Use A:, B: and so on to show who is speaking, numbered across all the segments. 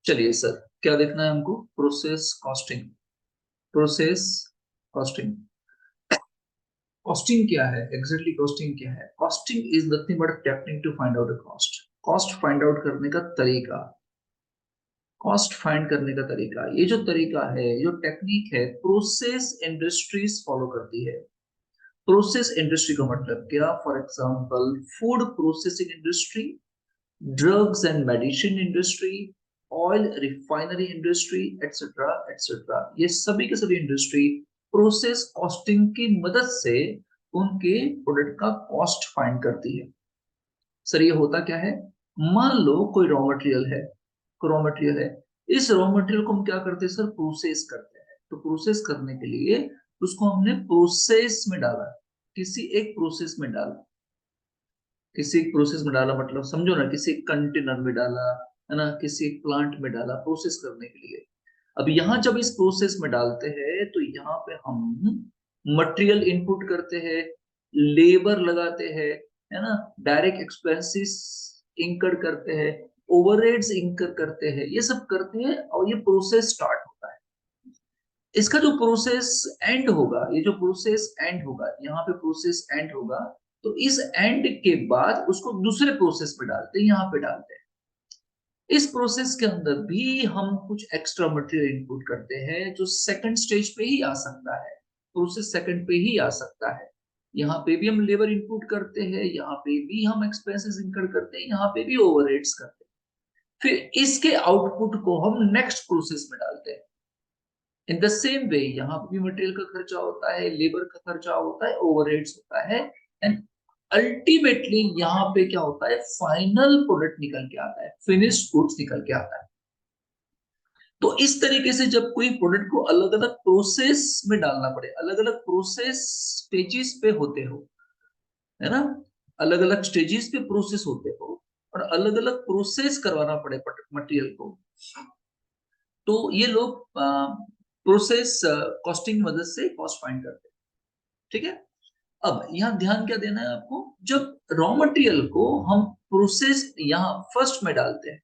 A: चलिए सर, क्या देखना है हमको? Process costing. Process costing. Costing क्या है एग्जैक्टली? कॉस्टिंग क्या है? Costing is nothing but technique to find out a cost. Cost find out करने का तरीका। कॉस्ट फाइंड करने का तरीका, ये जो तरीका है, जो टेक्निक है, प्रोसेस इंडस्ट्रीज फॉलो करती है। प्रोसेस इंडस्ट्री का मतलब क्या? For example food processing industry, drugs and medicine industry, oil refinery industry, etcetera etcetera, ये सभी के सभी इंडस्ट्री प्रोसेस कॉस्टिंग की मदद से उनके प्रोडक्ट का कॉस्ट फाइंड करती है। सर ये होता क्या है? मान लो कोई रॉ मटेरियल है, रॉ मटेरियल है, इस रॉ मटेरियल को हम क्या करते हैं सर? प्रोसेस करते हैं। तो प्रोसेस करने के लिए उसको हमने प्रोसेस में डाला, किसी एक प्रोसेस में डाला। किसी एक प्रोसेस में डाला मतलब समझो ना, किसी कंटेनर में डाला, है ना, किसी एक प्लांट में डाला प्रोसेस करने के लिए। अब यहाँ जब इस प्रोसेस में डालते हैं तो यहाँ पे हम मटेरियल इनपुट करते हैं, लेबर लगाते हैं, है ना, डायरेक्ट एक्सपेंसेस इंकर करते हैं, ओवरहेड्स इंकर करते हैं, ये सब करते हैं और ये प्रोसेस स्टार्ट होता है। इसका जो प्रोसेस एंड होगा, ये जो प्रोसेस एंड होगा, यहाँ पे प्रोसेस एंड होगा, तो इस एंड के बाद उसको दूसरे प्रोसेस में डालते हैं, यहाँ पे डालते हैं। इस प्रोसेस के अंदर भी हम कुछ एक्स्ट्रा मटेरियल इनपुट करते हैं जो सेकंड स्टेज पे ही आ सकता है, प्रोसेस सेकंड पे ही आ सकता है। यहाँ पे भी हम लेबर इनपुट करते हैं, यहाँ पे भी हम एक्सपेंसेस इनकर करते हैं, यहाँ पे भी ओवरहेड्स करते हैं। फिर इसके आउटपुट को हम नेक्स्ट प्रोसेस में डालते हैं। इन द सेम वे यहाँ पे भी मटेरियल का खर्चा होता है, लेबर का खर्चा होता है, ओवरहेड्स होता है, एंड अल्टीमेटली यहाँ पे क्या होता है? फाइनल प्रोडक्ट निकल के आता है, फिनिश्ड गुड्स निकल के आता है। तो इस तरीके से जब कोई प्रोडक्ट को अलग अलग प्रोसेस में डालना पड़े, अलग अलग प्रोसेस स्टेजेस पे होते हो, है ना, अलग अलग स्टेजेस पे प्रोसेस होते हो और अलग अलग प्रोसेस करवाना पड़े मटेरियल को, तो ये लोग प्रोसेस कॉस्टिंग मदद से कॉस्ट फाइंड करते हैं। ठीक है। अब यहाँ ध्यान क्या देना है आपको? जब रॉ मटेरियल को हम प्रोसेस यहाँ फर्स्ट में डालते हैं,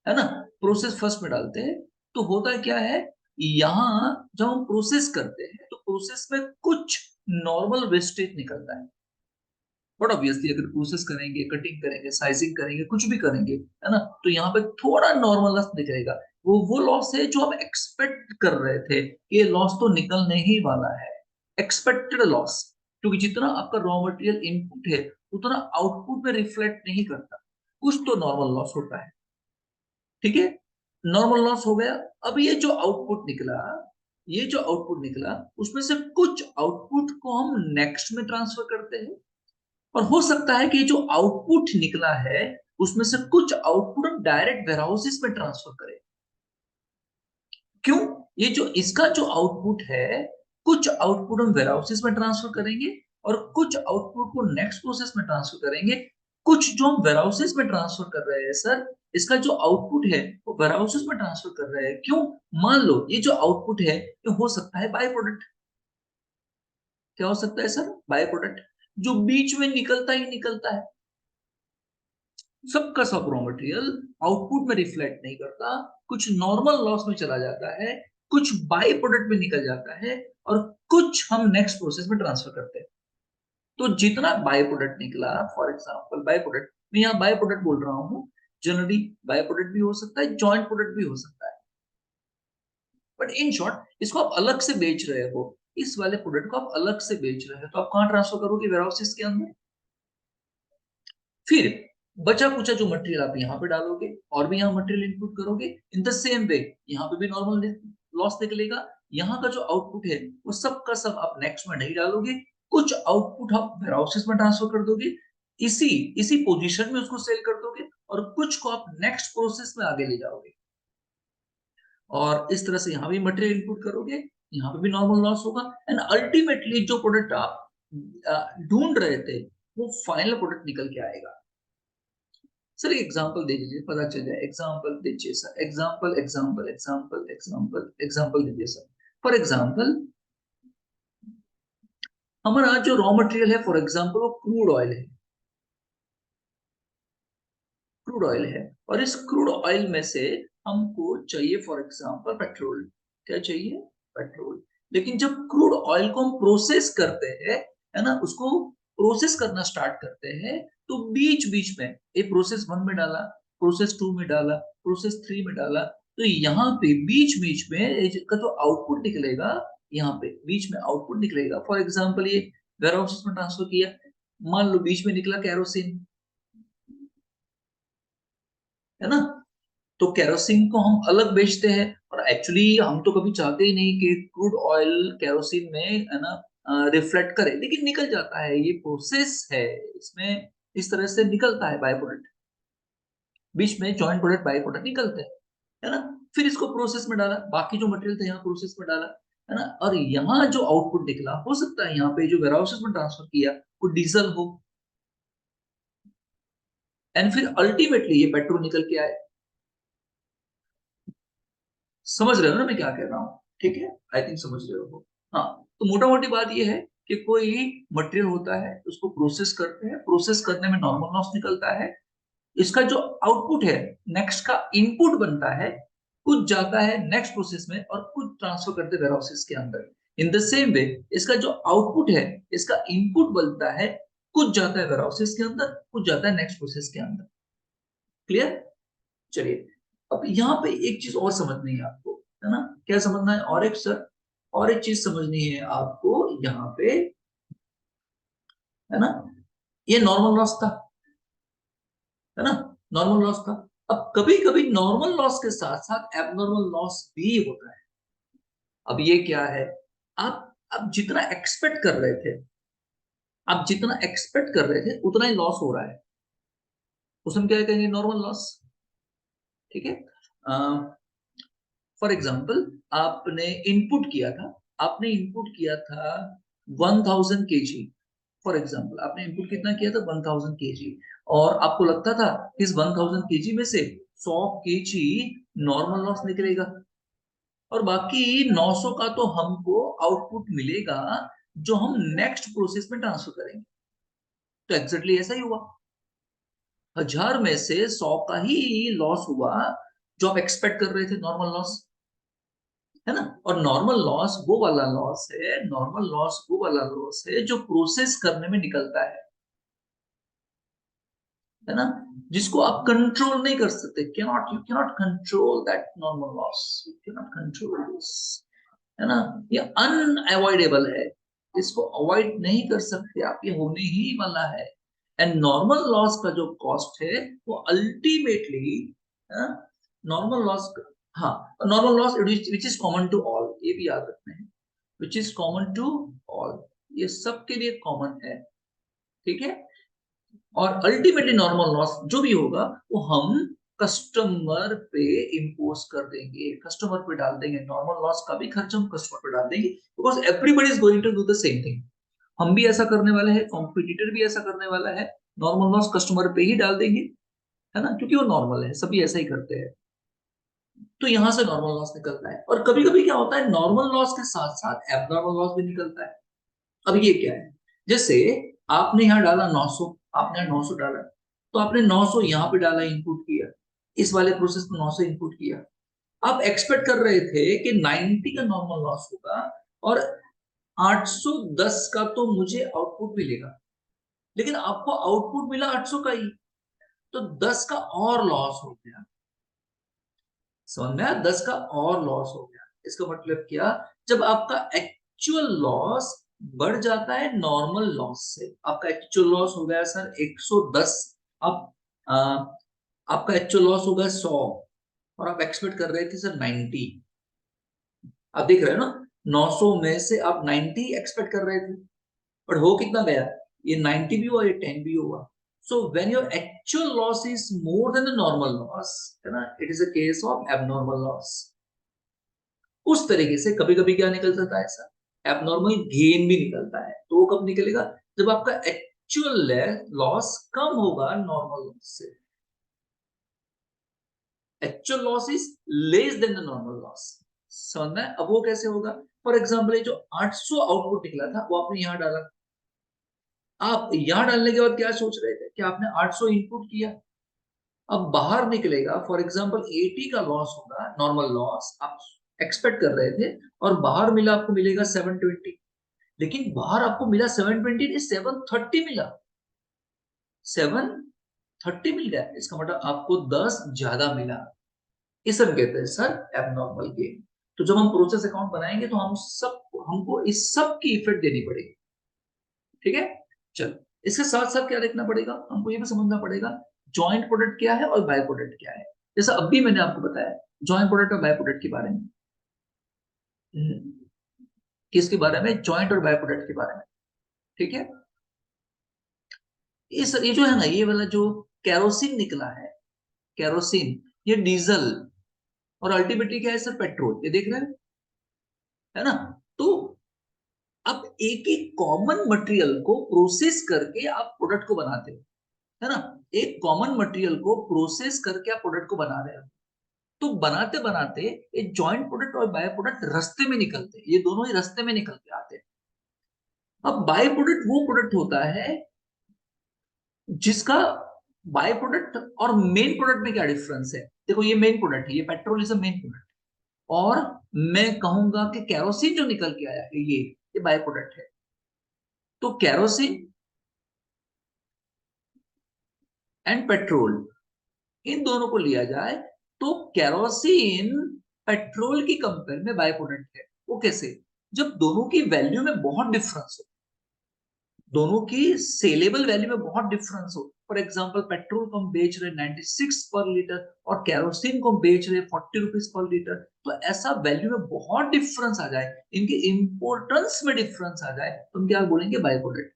A: है ना, प्रोसेस फर्स्ट में डालते हैं, तो होता क्या है? यहाँ जब हम प्रोसेस करते हैं तो प्रोसेस में कुछ नॉर्मल वेस्टेज निकलता है। बट ऑब्वियसली अगर प्रोसेस करेंगे, कटिंग करेंगे, साइजिंग करेंगे, कुछ भी करेंगे, है ना, तो यहाँ पे थोड़ा नॉर्मल लॉस दिखेगा। वो लॉस है जो हम एक्सपेक्ट कर रहे थे, ये लॉस तो निकलने ही वाला है, एक्सपेक्टेड लॉस। क्योंकि जितना आपका रॉ मटेरियल इनपुट है उतना आउटपुट में रिफ्लेक्ट नहीं करता, कुछ तो नॉर्मल लॉस होता है। ठीक है, नॉर्मल लॉस हो गया। अब ये जो आउटपुट निकला, ये जो आउटपुट निकला, उसमें से कुछ आउटपुट को हम नेक्स्ट में ट्रांसफर करते हैं, और हो सकता है कि ये जो आउटपुट निकला है उसमें से कुछ आउटपुट हम डायरेक्ट वेयरहाउसेस में ट्रांसफर करें। क्यों? ये जो इसका जो आउटपुट है, कुछ आउटपुट हम वेयरहाउसेस में ट्रांसफर करेंगे और कुछ आउटपुट को नेक्स्ट प्रोसेस में ट्रांसफर करेंगे। कुछ जो हम वेयरहाउसेस में ट्रांसफर कर रहे हैं सर, इसका जो आउटपुट है वो वेयरहाउसेस में ट्रांसफर कर रहे हैं। क्यों? मान लो ये जो आउटपुट है ये हो सकता है बाय प्रोडक्ट। क्या हो सकता है सर? बाय प्रोडक्ट, जो बीच में निकलता ही निकलता है। सबका सब रॉ मटेरियल आउटपुट में रिफ्लेक्ट नहीं करता, कुछ नॉर्मल लॉस में चला जाता है, कुछ बाई प्रोडक्ट में निकल जाता है, और कुछ हम नेक्स्ट प्रोसेस में ट्रांसफर करते हैं। तो जितना बाई प्रोडक्ट निकला, फॉर एग्जांपल बाई प्रोडक्ट, मैं यहाँ बाई प्रोडक्ट बोल रहा हूँ, जनरली बाई प्रोडक्ट भी हो सकता है, जॉइंट प्रोडक्ट भी हो सकता है, बट इन शॉर्ट इसको आप अलग से बेच रहे हो, इस वाले प्रोडक्ट को आप अलग से बेच रहे हो, तो आप कहाँ ट्रांसफर करोगे? वेयरहाउसेस के अंदर। फिर बचा कुचा जो मटेरियल आप यहाँ पे डालोगे और भी यहाँ मटेरियल इनपुट करोगे, इन द सेम वे यहाँ पे भी नॉर्मल लॉस निकलेगा। यहाँ का जो आउटपुट है वो सब का सब आप नेक्स्ट में नहीं डालोगे, कुछ आउटपुट आप वेयरहाउसेस में ट्रांसफर कर दोगे, इसी इसी पोजीशन में उसको सेल कर दोगे, और कुछ को आप नेक्स्ट प्रोसेस में आगे ले जाओगे, और इस तरह से यहाँ भी मटेरियल इनपुट करोगे, यहाँ पे भी नॉर्मल लॉस होगा, एंड अल्टीमेटली जो प्रोडक्ट आप ढूंढ रहे थे वो फाइनल प्रोडक्ट निकल के आएगा। सर एग्जांपल दे दीजिए, पता चल जाए। एग्जांपल दीजिए sir, example example example example example दीजिए सर। फॉर एग्जांपल हमारा जो रॉ मटेरियल है, फॉर एग्जांपल वो क्रूड ऑयल है, क्रूड ऑयल है, और इस क्रूड ऑयल में से हमको चाहिए फॉर एग्जांपल पेट्रोल। क्या चाहिए? पेट्रोल। लेकिन जब क्रूड ऑयल को हम प्रोसेस करते हैं, है ना, उसको प्रोसेस करना स्टार्ट करते हैं, तो बीच बीच में ये प्रोसेस 1 में डाला, प्रोसेस 2 में डाला, प्रोसेस 3 में डाला, तो यहाँ पे बीच बीच में का जो आउटपुट निकलेगा, यहाँ पे बीच में आउटपुट निकलेगा। फॉर एग्जांपल ये वेयर हाउस में ट्रांसफर किया, मान लो बीच में निकला कैरोसिन, है ना, तो केरोसिन को हम अलग बेचते हैं, और एक्चुअली हम तो कभी चाहते ही नहीं कि क्रूड ऑयल केरोसिन में, है ना, रिफ्लेक्ट करे, लेकिन निकल जाता है, ये प्रोसेस है, इसमें इस तरह से निकलता है बाय प्रोडक्ट, बीच में जॉइंट प्रोडक्ट बाय प्रोडक्ट निकलते हैं, है ना। फिर इसको प्रोसेस में डाला, बाकी जो मटेरियल था यहाँ प्रोसेस में डाला, है ना, और यहाँ जो आउटपुट निकला, हो सकता है यहाँ पे जो वेयरहाउसेस में ट्रांसफर किया वो डीजल हो, एंड फिर अल्टीमेटली ये पेट्रोल निकल के आए। समझ रहे हो ना मैं क्या कह रहा हूँ? ठीक है, आई थिंक समझ रहे हो। हाँ, तो मोटा मोटी बात ये है कि कोई मटेरियल होता है, उसको प्रोसेस करते हैं, प्रोसेस करने में नॉर्मल लॉस निकलता है, इसका जो आउटपुट है, नेक्स्ट का इनपुट बनता है, कुछ जाता है नेक्स्ट प्रोसेस में और कुछ ट्रांसफर करते हैं वेयरहाउसेस के अंदर। इन द सेम वे इसका जो आउटपुट है, इसका इनपुट बनता है, कुछ जाता है वेयरहाउसेस के अंदर, कुछ जाता है नेक्स्ट प्रोसेस के अंदर। क्लियर? चलिए, अब यहाँ पे एक चीज और समझनी है आपको, है ना। क्या समझना है? और एक सर, और एक चीज समझनी है आपको यहाँ पे, है ना। ये नॉर्मल लॉस था, है ना, नॉर्मल लॉस था। अब कभी कभी नॉर्मल लॉस के साथ साथ एबनॉर्मल लॉस भी होता है। अब ये क्या है? आप जितना एक्सपेक्ट कर रहे थे, आप जितना एक्सपेक्ट कर रहे थे उतना ही लॉस हो रहा है, उसमें क्या कहेंगे? Normal loss. ठीक है। फॉर एग्जाम्पल, आपने इनपुट किया था, आपने इनपुट किया था 1000 kg। फॉर एग्जाम्पल आपने इनपुट कितना किया था? 1000 kg। और आपको लगता था इस 1000 kg में से 100 kg नॉर्मल लॉस निकलेगा, और बाकी 900 का तो हमको आउटपुट मिलेगा जो हम नेक्स्ट प्रोसेस में ट्रांसफर करेंगे। तो एग्जैक्टली ऐसा ही हुआ, 1000 में से 100 का ही लॉस हुआ जो आप एक्सपेक्ट कर रहे थे, नॉर्मल लॉस, है ना। और नॉर्मल लॉस वो वाला लॉस है, नॉर्मल लॉस वो वाला लॉस है जो प्रोसेस करने में निकलता है ना, जिसको आप कंट्रोल नहीं कर सकते। You cannot control that normal loss, you cannot control this, है ना। ये अनअवॉइडेबल है, इसको अवॉइड नहीं कर सकते आप, ये होने ही वाला है। एंड नॉर्मल लॉस का जो कॉस्ट है वो अल्टीमेटली, नॉर्मल लॉस, हाँ, normal loss which is common to all, ये भी याद रखना है, which is common to all, ये सबके लिए कॉमन है। ठीक है। और अल्टीमेटली नॉर्मल लॉस जो भी होगा वो हम कस्टमर पे इम्पोज कर देंगे, कस्टमर पे डाल देंगे, नॉर्मल लॉस का भी खर्च हम कस्टमर पे डाल देंगे, because everybody is going to do the same thing. हम भी ऐसा करने वाले हैं, कॉम्पिटिटर भी ऐसा करने वाला है, नॉर्मल लॉस कस्टमर पे ही डाल देंगे, है ना, क्योंकि वो नॉर्मल है, सभी ऐसा ही करते हैं। तो यहां से नॉर्मल लॉस निकलता है, और कभी कभी क्या होता है, नॉर्मल लॉस के साथ साथ एबनॉर्मल लॉस भी निकलता है। अब ये क्या है? जैसे आपने यहाँ डाला 900, आपने यहाँ 900 डाला, तो आपने 900 यहाँ पे डाला, इनपुट किया, इस वाले प्रोसेस में 900 इनपुट किया। आप एक्सपेक्ट कर रहे थे कि 90 का नॉर्मल लॉस होगा और 810 का तो मुझे आउटपुट मिलेगा, लेकिन आपको आउटपुट मिला 800 का ही, तो 10 का और लॉस हो गया। समझ में आया? 10 का और लॉस हो गया। इसका मतलब क्या? जब आपका एक्चुअल लॉस बढ़ जाता है नॉर्मल लॉस से, आपका एक्चुअल लॉस हो गया सर 110, आप आ, आपका एक्चुअल लॉस हो गया 100, और आप एक्सपेक्ट कर रहे थे सर 90। आप देख रहे हो ना, 900 में से आप 90 एक्सपेक्ट कर रहे थे, बट हो कितना गया? ये 90 भी हुआ, ये 10 भी हुआ। So when your actual loss is more than the normal loss, है ना, it is a case of abnormal loss। उस तरीके से कभी कभी क्या निकल सकता है ऐसा, एबनॉर्मल गेन भी निकलता है। तो वो कब निकलेगा? जब आपका एक्चुअल लॉस कम होगा नॉर्मल लॉस से, actual loss is less than the normal loss. समझना है? अब वो कैसे होगा? फॉर एग्जाम्पल, ये जो 800 आउटपुट निकला था वो आपने यहाँ डाला, आप यहाँ डालने के बाद क्या सोच रहे थे कि आपने 800 इनपुट किया, अब बाहर निकलेगा, फॉर एग्जांपल 80 का लॉस होगा, नॉर्मल लॉस आप एक्सपेक्ट कर रहे थे, और बाहर मिला आपको मिलेगा 720। लेकिन बाहर आपको मिला 720 नहीं, 730 मिला, 730 मिल गया, इसका मतलब आपको 10 ज्यादा मिला। इसे हम कहते हैं सर एबनॉर्मल गेन। तो जब हम प्रोसेस अकाउंट बनाएंगे तो हमको इस सब की इफेक्ट देनी पड़ेगी। ठीक है, चलो इसके साथ साथ क्या देखना पड़ेगा, हमको ये भी समझना पड़ेगा जॉइंट प्रोडक्ट क्या है और बाय प्रोडक्ट क्या है। जैसा अभी मैंने आपको बताया जॉइंट प्रोडक्ट और बाय प्रोडक्ट के बारे में। किसके बारे में? जॉइंट और बाय प्रोडक्ट के बारे में। ठीक है, ये जो है ना, ये वाला जो कैरोसिन निकला है, कैरोसिन, ये डीजल, और अल्टीमेटली क्या है सर? पेट्रोल। ये देख रहे हैं, है ना? तो अब एक एक कॉमन मटेरियल को प्रोसेस करके आप प्रोडक्ट को बनाते हो, है ना? एक कॉमन मटेरियल को प्रोसेस करके आप प्रोडक्ट को बना रहे हो। तो बनाते बनाते ये जॉइंट प्रोडक्ट और बाय प्रोडक्ट रास्ते में निकलते हैं, ये दोनों ही रास्ते में निकल के आते हैं। अब बाय प्रोडक्ट वो प्रोडक्ट होता है जिसका बाय प्रोडक्ट और मेन प्रोडक्ट में क्या डिफरेंस है। देखो ये मेन प्रोडक्ट है, ये petrol is a main product, और मैं कहूंगा कि कैरोसिन जो निकल के आया है ये बाय प्रोडक्ट है। तो कैरोसिन एंड पेट्रोल, इन दोनों को लिया जाए तो कैरोसिन पेट्रोल की कंपेयर में बाय प्रोडक्ट है। वो कैसे? जब दोनों की वैल्यू में बहुत डिफरेंस हो, दोनों की सेलेबल वैल्यू में बहुत डिफरेंस हो। फॉर एग्जांपल पेट्रोल को हम बेच रहे 96 पर लीटर और कैरोसिन को हम बेच रहे 40 रुपीज पर लीटर, तो ऐसा वैल्यू में बहुत डिफरेंस आ जाए, इनके इंपोर्टेंस में डिफरेंस आ जाए, तो हम क्या बोलेंगे? By product.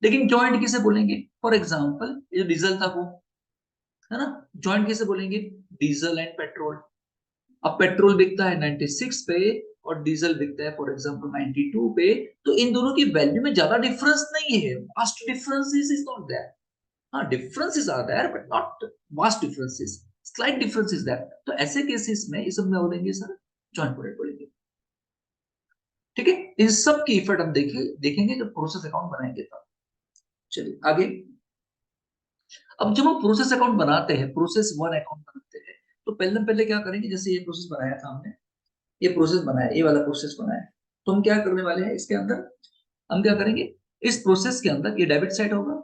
A: लेकिन जॉइंट किसे बोलेंगे? फॉर एग्जाम्पल ये डीजल था वो, है ना? जॉइंट किसे बोलेंगे? Diesel and petrol. अब पेट्रोल बिकता है 96 पे और डीजल बिकता है फॉर एग्जांपल 92 पे, तो इन दोनों की वैल्यू में ज्यादा डिफरेंस नहीं है, vast differences is not there. हाँ, differences are there but not vast differences, slight difference is there. तो ऐसे केसेस में इस सब में बोलेंगे सर जॉइंट प्रोडक्ट बोलेंगे। ठीक है, इन सब की इफेक्ट हम देखेंगे जब प्रोसेस अकाउंट बनाएंगे तब। चलिए आगे। अब जब हम प्रोसेस अकाउंट बनाते हैं, प्रोसेस वन अकाउंट बनाते हैं, तो पहले पहले क्या करेंगे, जैसे ये प्रोसेस बनाया था हमने, ये प्रोसेस बनाया, ये वाला प्रोसेस बनाया, तो हम क्या करने वाले हैं इसके अंदर? हम क्या करेंगे, इस प्रोसेस के अंदर ये डेबिट साइड होगा,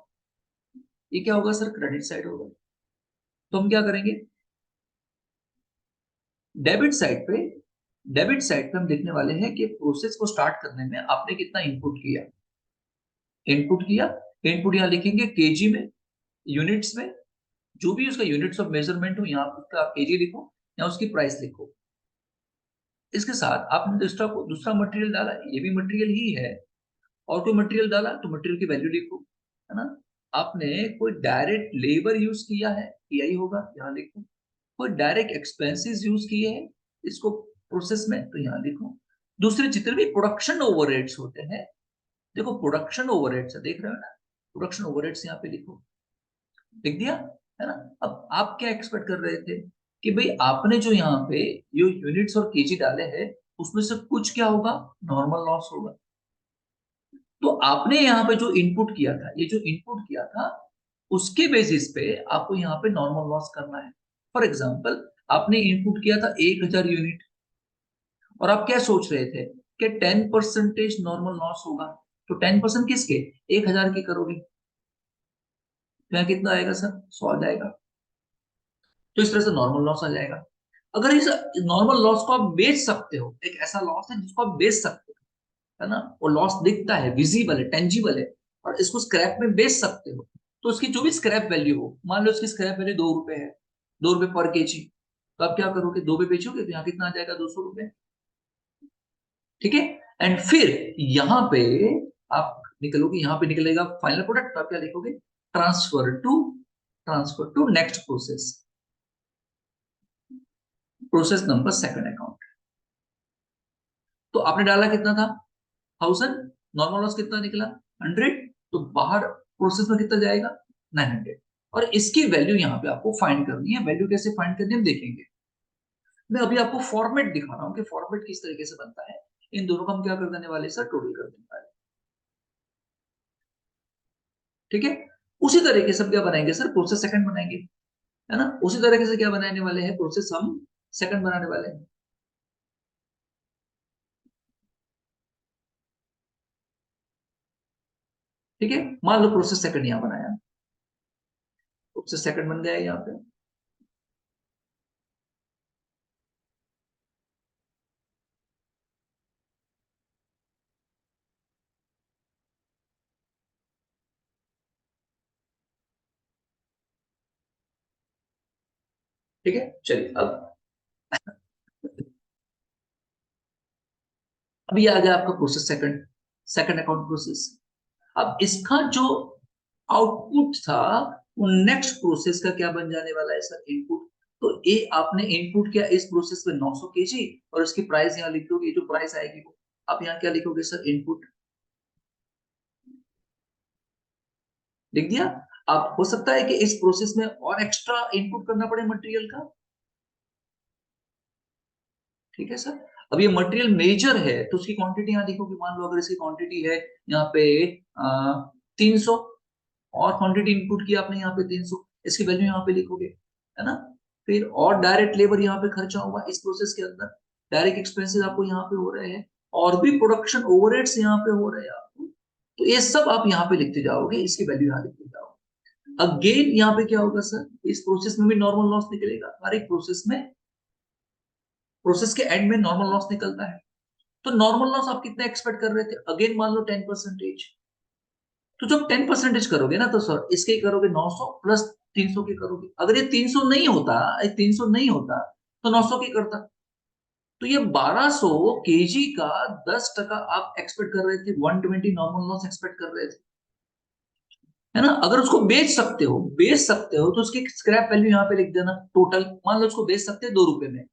A: ये क्या होगा सर? क्रेडिट साइड होगा। तो हम क्या करेंगे, डेबिट साइड पे डेबिट साइड पे हम देखने वाले हैं कि प्रोसेस को स्टार्ट करने में आपने कितना इनपुट किया। इनपुट किया, इनपुट यहाँ लिखेंगे केजी में, यूनिट्स में, जो भी उसका यूनिट्स ऑफ मेजरमेंट हो, यहाँ उसका केजी लिखो या उसकी प्राइस लिखो। इसके साथ आपने दूसरा मटेरियल डाला, ये भी मटेरियल ही है, और कोई मटेरियल डाला तो मटेरियल की वैल्यू लिखो, है ना? आपने कोई डायरेक्ट लेबर यूज किया है, यही होगा, यहाँ लिखो। कोई डायरेक्ट एक्सपेंसेस यूज किए हैं इसको प्रोसेस में, तो यहाँ लिखो। दूसरे जितने भी प्रोडक्शन ओवरहेड्स होते हैं, देखो प्रोडक्शन ओवरहेड्स देख रहे हो ना, प्रोडक्शन ओवरहेड्स यहाँ पे लिखो, लिख दिया, है ना? अब आप क्या एक्सपेक्ट कर रहे थे कि भाई आपने जो यहाँ पे ये यूनिट्स और केजी डाले हैं, उसमें से कुछ क्या होगा? नॉर्मल लॉस होगा। तो आपने यहाँ पे जो इनपुट किया था, ये जो इनपुट किया था, उसके बेसिस पे आपको यहाँ पे नॉर्मल लॉस करना है। फॉर एग्जाम्पल आपने इनपुट किया था 1000 यूनिट, और आप क्या सोच रहे थे कि 10% नॉर्मल लॉस होगा, तो 10% किसके? 1000 के करोगे, तो यहाँ कितना आएगा सर? 100 आ जाएगा। तो इस तरह से नॉर्मल लॉस आ जाएगा। अगर इस नॉर्मल लॉस को आप बेच सकते हो, एक ऐसा लॉस है जिसको आप बेच सकते हो, है ना? वो लॉस दिखता है, विजिबल है, टेंजिबल है, और इसको स्क्रैप में बेच सकते हो, तो उसकी जो भी स्क्रैप वैल्यू हो, मान लो उसकी स्क्रैप वैल्यू 2 रुपए है, 2 रुपए पर केजी, तो आप क्या करोगे? 2 पे बेचोगे तो यहाँ कितना आ जाएगा? 200 रुपए। ठीक है, एंड फिर यहाँ पे आप निकलोगे, यहाँ पे निकलेगा फाइनल प्रोडक्ट, तो आप क्या लिखोगे? Transfer to transfer to next process, process number second account. तो आपने डाला कितना था? 1000, नॉर्मल लॉस कितना निकला? 100, तो बाहर प्रोसेस में कितना जाएगा? 900। और इसकी वैल्यू यहाँ पे आपको फाइंड करनी है। वैल्यू कैसे फाइंड करनी है हम देखेंगे। मैं अभी आपको फॉर्मेट दिखा रहा हूँ कि फॉर्मेट किस तरीके से बनता है। इन दोनों का हम क्या कर देने वाले सर? टोटल कर देने वाले। ठीक है, उसी तरीके से हम क्या बनाएंगे सर? प्रोसेस सेकंड बनाएंगे। है ना। उसी तरीके से क्या बनाने वाले हैं, प्रोसेस हम सेकंड बनाने वाले हैं। ठीक है, मान लो प्रोसेस सेकंड यहाँ बनाया, प्रोसेस सेकंड बन गया यहाँ पे। ठीक है, चलिए अब ये आ गया आपका process second, second account process. अब इसका जो आउटपुट था वो नेक्स्ट प्रोसेस का क्या बन जाने वाला है सर, इनपुट। तो ये आपने इनपुट किया इस प्रोसेस में 900 केजी, और उसकी प्राइस यहाँ लिख दोगे, जो प्राइस आएगी वो आप यहाँ क्या लिखोगे सर, इनपुट लिख दिया। अब हो सकता है कि इस प्रोसेस में और एक्स्ट्रा इनपुट करना पड़े मटेरियल का। ठीक है सर। अब ये मटेरियल मेजर है तो उसकी क्वांटिटी यहाँ लिखोगे, मान लो अगर इसकी क्वांटिटी है यहाँ पे 300, और क्वांटिटी इनपुट किया आपने यहाँ पे 300, इसकी वैल्यू यहाँ पे लिखोगे, है ना। फिर और डायरेक्ट लेबर यहाँ पे खर्चा होगा इस प्रोसेस के अंदर, डायरेक्ट एक्सपेंसेस आपको यहाँ पे हो रहे हैं, और भी प्रोडक्शन ओवरहेड्स यहाँ पे हो रहे हैं आपको। तो ये सब आप यहाँ पे लिखते जाओगे, इसकी वैल्यू यहाँ लिखते जाओगे। अगेन यहाँ पे क्या होगा सर, इस प्रोसेस में भी नॉर्मल लॉस निकलेगा, हर एक प्रोसेस में, प्रोसेस के एंड में नॉर्मल लॉस निकलता है। तो नॉर्मल लॉस आप कितना एक्सपेक्ट कर रहे थे, अगेन मान लो 10%। तो जब 10% करोगे ना, तो सर इसके करोगे 900 प्लस 300 के करोगे, अगर ये 300 नहीं होता, ये 300 नहीं होता तो 900 की करता। तो ये 1200 केजी का 10% आप एक्सपेक्ट कर रहे थे, 120 नॉर्मल लॉस एक्सपेक्ट कर रहे थे, है ना। अगर उसको बेच सकते हो, बेच सकते हो तो उसकी स्क्रैप वैल्यू यहाँ पे लिख देना टोटल, मान लो उसको बेच सकते हैं 2 रुपए में,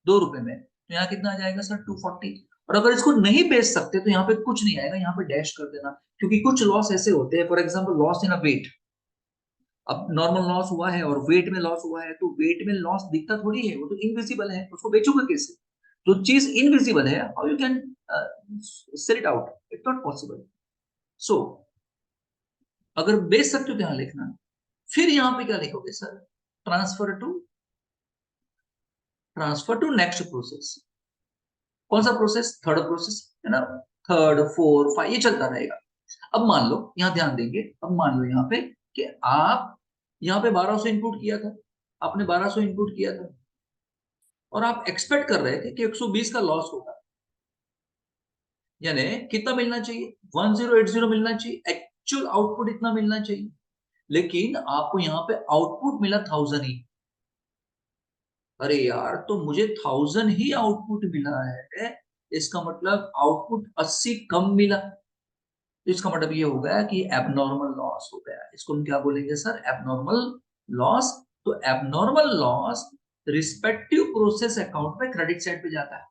A: 2 रुपए में, तो यहाँ कितना आ जाएगा सर, 240। और अगर इसको नहीं बेच सकते तो यहाँ पे कुछ नहीं आएगा, यहाँ पे डैश कर देना, क्योंकि कुछ लॉस ऐसे होते हैं, for example loss in a weight. अब नॉर्मल लॉस हुआ है और वेट में लॉस हुआ है, तो वेट में लॉस दिखता थोड़ी है, वो तो इनविजिबल है, उसको बेचोगे कैसे। जो चीज इनविजिबल है, how you can sell it out, it's not possible. So अगर बेच सकते हो तो यहाँ लिखना। फिर यहाँ पे क्या लिखोगे sir, transfer to, transfer to next process. कौन सा प्रोसेस, थर्ड प्रोसेस, है ना। थर्ड, फोर, फाइव, ये चलता रहेगा। अब मान लो यहाँ ध्यान देंगे, अब मान लो यहाँ पे कि आप यहाँ पे 1200 इनपुट किया था, आपने 1200 इनपुट किया था, और आप एक्सपेक्ट कर रहे थे कि 120 का लॉस होगा, यानी कितना मिलना चाहिए, 1080 मिलना चाहिए, एक्चुअल आउटपुट इतना मिलना चाहिए, लेकिन आपको यहाँ पे आउटपुट मिला 1000 ही। अरे यार, तो मुझे 1000 ही आउटपुट मिला है, इसका मतलब आउटपुट 80 कम मिला, तो इसका मतलब ये हो गया कि एबनॉर्मल लॉस हो गया, इसको हम क्या बोलेंगे सर, एबनॉर्मल लॉस। तो abnormal loss respective process account में क्रेडिट साइड पे जाता है,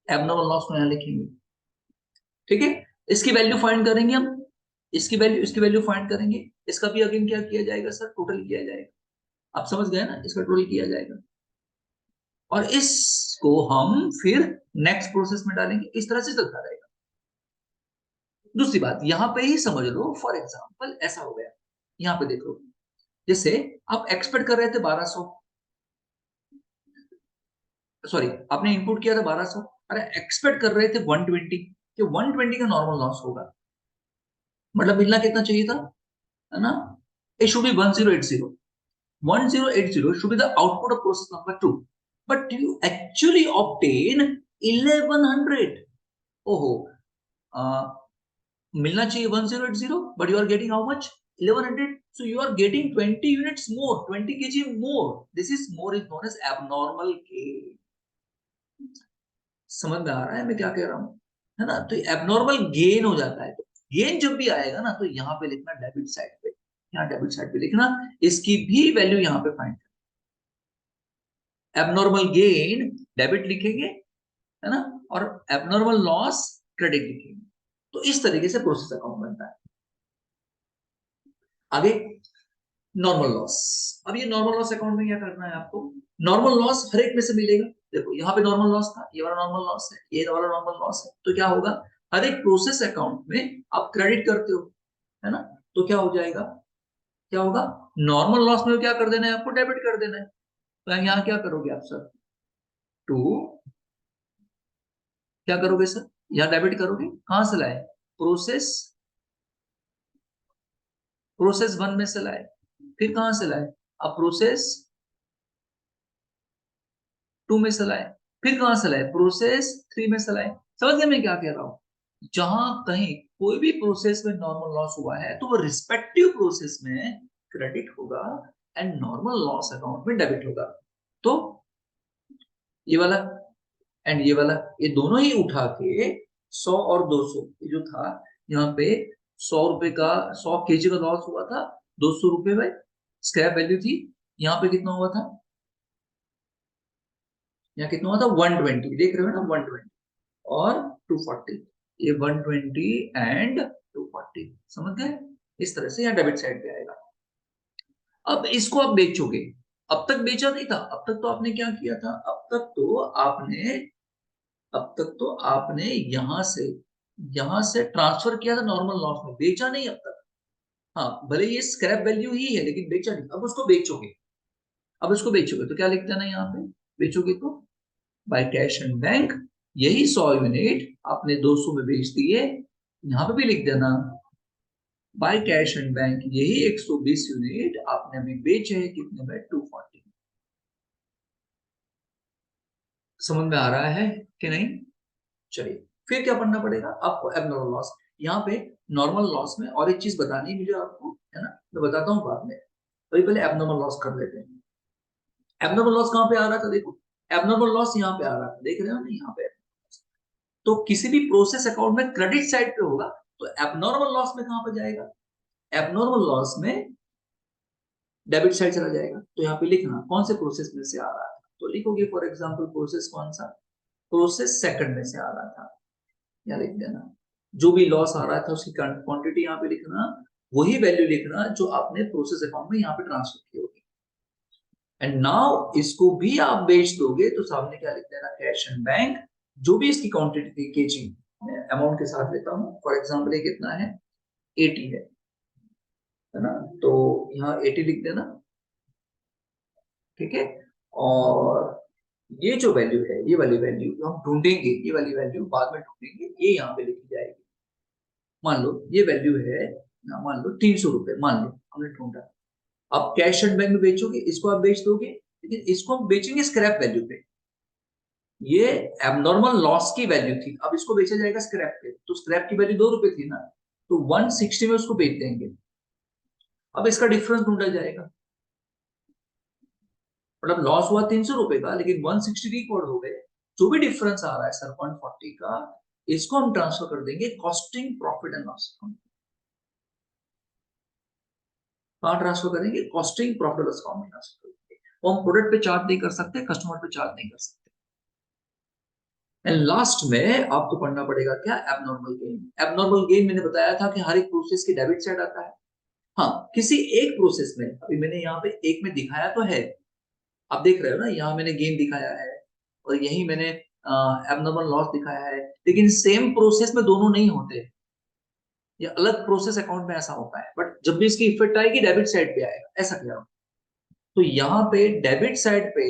A: एबनॉर्मल लॉस को यहां लिखेंगे। ठीक है, इसकी वैल्यू फाइंड करेंगे हम, इसकी वैल्यू फाइंड करेंगे, इसका भी अगेन क्या किया जाएगा सर, टोटल किया जाएगा। आप समझ गए ना, इसका टोटल किया जाएगा, और इसको हम फिर नेक्स्ट प्रोसेस में डालेंगे, इस तरह से चलता रहेगा। दूसरी बात यहां पे ही समझ लो, फॉर एग्जांपल ऐसा हो गया, यहां पे देखो, जैसे आप एक्सपेक्ट कर रहे थे 1200, सॉरी आपने इनपुट किया था 1200, अरे एक्सपेक्ट कर रहे थे 120, कि 120 का नॉर्मल लॉस होगा, मतलब मिलना कितना चाहिए था, है ना। It should be 1080, 1080 should be the output of process number 2, but you actually obtain 1100। ओहो, uh, मिलना चाहिए 1080, but you are getting how much, 1100, so you are getting 20 units more, 20 kg more, this is more is known as abnormal gain। समझ में आ रहा है मैं क्या कह रहा हूँ, है ना। तो एबनॉर्मल गेन हो जाता है, तो गेन जब भी आएगा ना, तो यहाँ पे लिखना डेबिट साइड पे, यहाँ डेबिट साइड पे लिखना, इसकी भी वैल्यू यहाँ पे फाइंड, एबनॉर्मल गेन डेबिट लिखेंगे, है ना, और एबनॉर्मल लॉस क्रेडिट लिखेंगे। तो इस तरीके से प्रोसेस अकाउंट बनता है। आगे नॉर्मल लॉस। अब ये नॉर्मल लॉस अकाउंट में क्या करना है आपको, नॉर्मल लॉस हर एक में से मिलेगा। देखो यहाँ पे नॉर्मल लॉस था, ये वाला नॉर्मल लॉस है, ये वाला नॉर्मल लॉस है, तो क्या होगा, हर एक प्रोसेस अकाउंट में आप क्रेडिट करते हो, है ना। तो क्या हो जाएगा, क्या होगा, नॉर्मल लॉस में क्या कर देना है आपको, डेबिट कर देना है। तो यहाँ क्या करोगे आप सर, टू, क्या करोगे सर, यहाँ डेबिट करोगे, कहां से लाए, प्रोसेस, प्रोसेस वन में से लाए, फिर कहां से लाए, अब प्रोसेस टू में से लाए, फिर कहां से लाए, प्रोसेस थ्री में से लाए। समझ गए मैं क्या कह रहा हूं, जहां कहीं कोई भी प्रोसेस में नॉर्मल लॉस हुआ है तो वो रिस्पेक्टिव प्रोसेस में क्रेडिट होगा एंड नॉर्मल लॉस अकाउंट में डेबिट होगा। तो ये वाला एंड ये वाला, ये दोनों ही उठा के 100 और 200, ये जो था यहाँ पे 100 रुपए का, 100 kg का लॉस हुआ था, 200 रुपए भाई स्क्रैप वैल्यू थी। यहाँ पे कितना हुआ था, यहाँ कितना हुआ था 120, देख रहे हो ना 120 और 240, ये 120 एंड 240, समझ गए। इस तरह से यहाँ डेबिट साइड पे आएगा। अब इसको आप बेचोगे, अब तक बेचा नहीं था, अब तक तो आपने क्या किया था, अब तक तो आपने यहां से ट्रांसफर किया था नॉर्मल लॉस में, बेचा नहीं अब तक। हाँ भले ये स्क्रैप वैल्यू ही है लेकिन बेचा नहीं, अब उसको बेचोगे, अब उसको बेचोगे तो क्या लिख देना यहाँ पे, बेचोगे तो बाय कैश एंड बैंक, यही 100 यूनिट आपने 200 में बेच दिए, यहाँ पे भी लिख देना बाय कैश एंड बैंक, यही 120 यूनिट आपने अभी बेचे हैं कितने में, 240। समझ में आ रहा है कि नहीं, चलिए फिर क्या पढ़ना पड़ेगा आपको, एबनॉर्मल लॉस। यहाँ पे नॉर्मल लॉस में और एक चीज बतानी है मुझे आपको, है ना, मैं बताता हूँ बाद में, अभी पहले एबनॉर्मल लॉस कर लेते हैं। एबनॉर्मल लॉस कहाँ पे आ रहा था, देखो एबनॉर्मल लॉस यहाँ पे आ रहा था, देख रहे हो ना यहाँ पे। तो किसी भी प्रोसेस अकाउंट में क्रेडिट साइड पे होगा, तो एबनॉर्मल लॉस में कहां पे जाएगा, एबनॉर्मल लॉस में डेबिट साइड चला जाएगा। तो यहाँ पे लिखना कौन से प्रोसेस में से आ रहा है, तो लिखोगे फॉर एग्जांपल प्रोसेस कौन सा, प्रोसेस सेकंड में से आ रहा था, या लिख देना जो भी लॉस आ रहा था उसकी क्वांटिटी यहाँ पे लिखना, वही वैल्यू लिखना जो आपने प्रोसेस अकाउंट में यहाँ पे ट्रांसफर की होगी। एंड नाउ इसको भी आप बेच दोगे तो सामने क्या लिख देना, कैश एंड बैंक, जो भी इसकी क्वांटिटी थी केजी, मैं अमाउंट के साथ लेता हूँ, फॉर एग्जांपल ये कितना है 80 है ना, तो यहाँ 80 लिख देना, ठीक है। और ये जो वैल्यू है, ये वाली वैल्यू जो हम ढूंढेंगे, ये वाली वैल्यू बाद में ढूंढेंगे, ये यहाँ पे लिखी जाएगी। मान लो ये वैल्यू है, मान लो 300 रुपए, मान लो हमने ढूंढा। आप कैश एंड बैंक में बेचोगे, इसको आप बेच दोगे, लेकिन इसको हम बेचेंगे स्क्रैप वैल्यू पे, ये एबनॉर्मल लॉस की वैल्यू थी, अब इसको बेचा जाएगा स्क्रैप पे, तो स्क्रैप की वैल्यू 2 रुपए थी ना, तो 160 में उसको बेच देंगे। अब इसका डिफरेंस ढूंढा जाएगा, मतलब लॉस हुआ 300 रुपए का लेकिन 160 रिकॉर्ड हो गए, जो भी डिफरेंस आ रहा है सर 140 का, इसको हम ट्रांसफर कर देंगे costing profit and loss account. कहाँ ट्रांसफर करेंगे, कॉस्टिंग प्रॉफिट लॉस अकाउंट में ट्रांसफर करेंगे। वो हम प्रोडक्ट पे चार्ज नहीं कर सकते, कस्टमर पे चार्ज नहीं कर सकते। एंड लास्ट में आपको पढ़ना पड़ेगा क्या, एबनॉर्मल गेन। एबनॉर्मल गेन मैंने बताया था कि हर एक प्रोसेस की डेबिट साइड आता है। हाँ किसी एक प्रोसेस में, अभी मैंने यहाँ पे एक में दिखाया तो है, आप देख रहे हो ना, यहाँ मैंने गेन दिखाया है और यही मैंने एबनॉर्मल लॉस दिखाया है, लेकिन सेम प्रोसेस में दोनों नहीं होते, ये अलग प्रोसेस अकाउंट में ऐसा होता है, बट जब भी इसकी इफेक्ट आएगी डेबिट साइड पे आएगा, ऐसा कह रहा हूं। तो यहाँ पे डेबिट साइड पे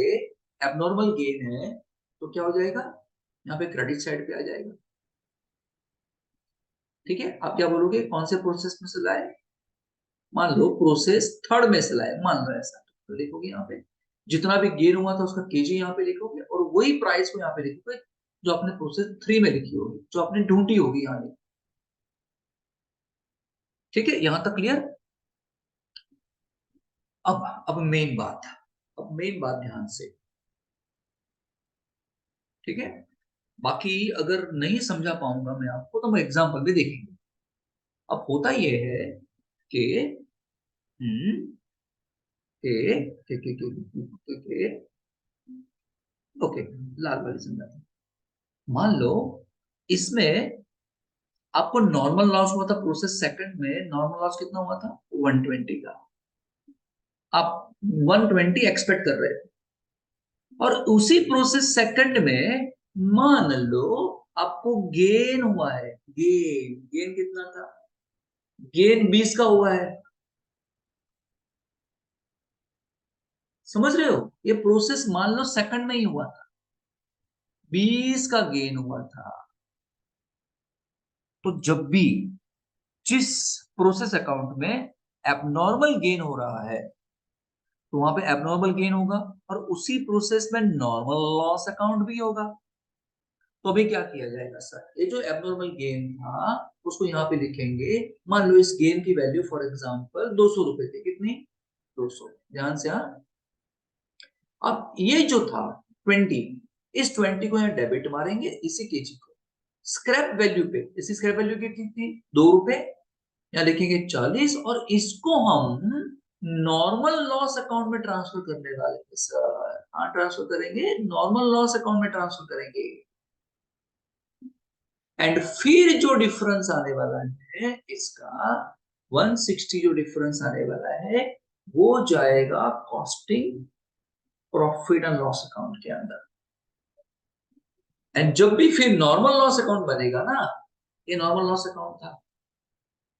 A: एबनॉर्मल गेन है, तो क्या हो जाएगा, यहाँ पे क्रेडिट साइड पे आ जाएगा। ठीक है, आप क्या बोलोगे, कौन से प्रोसेस में से लाए, मान लो प्रोसेस थर्ड में से लाए, मान लो ऐसा, तो लिखोगे यहाँ पे जितना भी गेन हुआ था उसका केजी यहाँ पे लिखोगे, और वही प्राइस को यहाँ पे लिखोगे जो आपने प्रोसेस थ्री में लिखी होगी, जो आपने ढूंढी होगी यहाँ। ठीक है, यहां तक क्लियर। अब मेन बात, अब मेन बात ध्यान से, ठीक है। बाकी अगर नहीं समझा पाऊंगा मैं आपको तो मैं एग्जांपल भी देखेंगे। अब होता यह है कि हम्म, के ओके, लाल वाली समझाते हैं। मान लो इसमें आपको नॉर्मल लॉस हुआ था प्रोसेस सेकंड में, नॉर्मल लॉस कितना हुआ था 120 का, आप 120 एक्सपेक्ट कर रहे थे, और उसी प्रोसेस सेकंड में मान लो आपको गेन हुआ है, गेन गेन कितना था, गेन 20 का हुआ है, समझ रहे हो? ये प्रोसेस मान लो सेकंड में ही हुआ था, 20 का गेन हुआ था। तो जब भी जिस प्रोसेस अकाउंट में एबनॉर्मल गेन हो रहा है तो वहां पे एबनॉर्मल गेन होगा, और उसी प्रोसेस में नॉर्मल लॉस अकाउंट भी होगा। तो अभी क्या किया जाएगा सर, ये जो एबनॉर्मल गेन था उसको यहाँ पे लिखेंगे। मान लो इस गेन की वैल्यू फॉर एग्जांपल 200 रुपए थी, कितनी? 200। ध्यान से, हाँ। अब ये जो था 20, इस 20 को यहाँ डेबिट मारेंगे, इसी केजी को स्क्रैप वैल्यू पे, इसी स्क्रैप वैल्यू की थी 2 रुपए, यहाँ लिखेंगे 40, और इसको हम नॉर्मल लॉस अकाउंट में ट्रांसफर करने वाले हैं सर। हाँ, ट्रांसफर करेंगे, नॉर्मल लॉस अकाउंट में ट्रांसफर करेंगे। एंड फिर जो डिफरेंस आने वाला है इसका 160, जो डिफरेंस आने वाला है वो जाएगा costing profit and loss account के अंदर। एंड जब भी फिर नॉर्मल लॉस अकाउंट बनेगा ना, ये नॉर्मल लॉस अकाउंट था,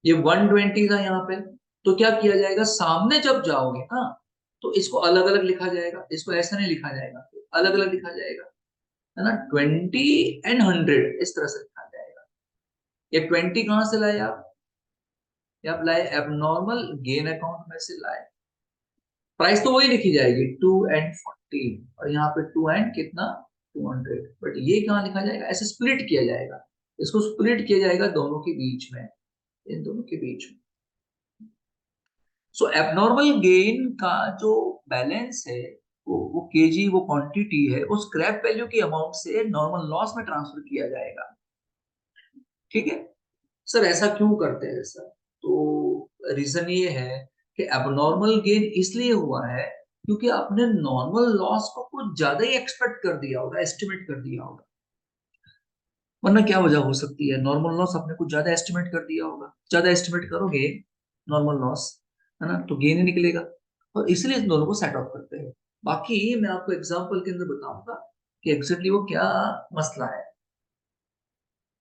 A: ये 120 था यहाँ पे, तो क्या किया जाएगा, सामने जब जाओगे ना तो इसको अलग अलग लिखा जाएगा, इसको ऐसा नहीं लिखा जाएगा, अलग अलग लिखा जाएगा, है ना। 20 एंड 100 इस तरह से लिखा जाएगा। ये 20 कहां से लाए आप? ये आप लाए एबनॉर्मल गेन अकाउंट में से लाए। प्राइस तो वही लिखी जाएगी 2 एंड 40, और यहाँ पे 2 एंड कितना, 200। बट ये कहाँ लिखा जाएगा, ऐसे स्प्लिट किया जाएगा, इसको स्प्लिट किया जाएगा दोनों के बीच में, इन दोनों के बीच में। सो एबनॉर्मल गेन का जो बैलेंस है, वो केजी, वो क्वांटिटी है, वो स्क्रैप वैल्यू की अमाउंट से नॉर्मल लॉस में ट्रांसफर किया जाएगा। ठीक है सर, ऐसा क्यों करते हैं सर? तो रीजन ये है कि एबनॉर्मल गेन इसलिए हुआ है क्योंकि आपने नॉर्मल लॉस को कुछ ज्यादा ही एक्सपेक्ट कर दिया होगा, एस्टिमेट कर दिया होगा। वरना क्या वजह हो सकती है, नॉर्मल लॉस आपने कुछ ज्यादा एस्टिमेट कर दिया होगा, ज्यादा एस्टिमेट करोगे नॉर्मल लॉस, है ना, तो गेन ही निकलेगा। और इसलिए इन दोनों को सेट ऑफ करते हैं। बाकी मैं आपको एग्जांपल के अंदर बताऊंगा कि एग्जैक्टली वो क्या मसला है।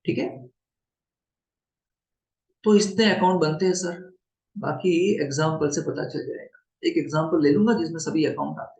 A: ठीक है, तो इतने अकाउंट बनते हैं सर, बाकी एग्जाम्पल से पता चल जाएगा। एक एग्जाम्पल ले लूंगा जिसमें सभी अकाउंट आते हैं।